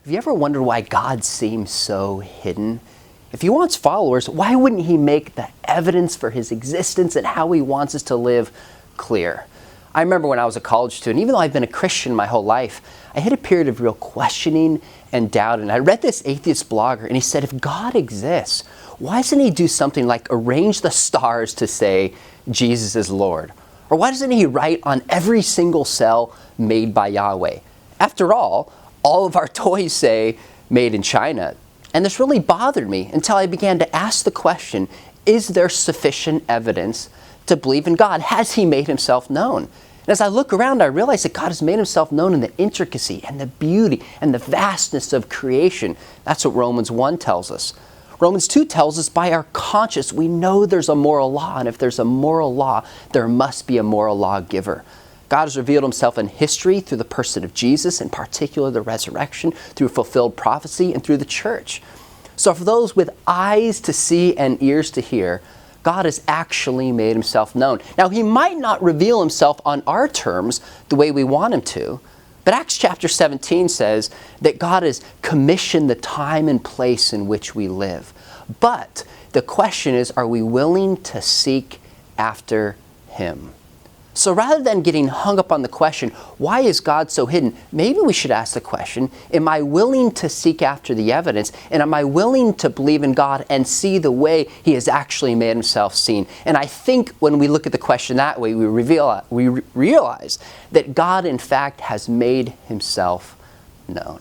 Have you ever wondered why God seems so hidden? If he wants followers, why wouldn't he make the evidence for his existence and how he wants us to live clear? I remember when I was a college student, even though I've been a Christian my whole life, I hit a period of real questioning and doubt. And I read this atheist blogger, and he said, if God exists, why doesn't he do something like arrange the stars to say Jesus is Lord? Or why doesn't he write on every single cell made by Yahweh? After all of our toys say made in China. And this really bothered me until I began to ask the question, is there sufficient evidence to believe in God? Has he made himself known? And as I look around, I realize that God has made himself known in the intricacy and the beauty and the vastness of creation. That's what Romans 1 tells us. Romans 2 tells us by our conscience we know there's a moral law, and if there's a moral law, there must be a moral lawgiver. God has revealed himself in history through the person of Jesus, in particular the resurrection, through fulfilled prophecy, and through the church. So for those with eyes to see and ears to hear, God has actually made himself known. Now, he might not reveal himself on our terms the way we want him to, but Acts chapter 17 says that God has commissioned the time and place in which we live. But the question is, are we willing to seek after him? So rather than getting hung up on the question, why is God so hidden? Maybe we should ask the question, am I willing to seek after the evidence? And am I willing to believe in God and see the way he has actually made himself seen? And I think when we look at the question that way, we realize that God, in fact, has made himself known.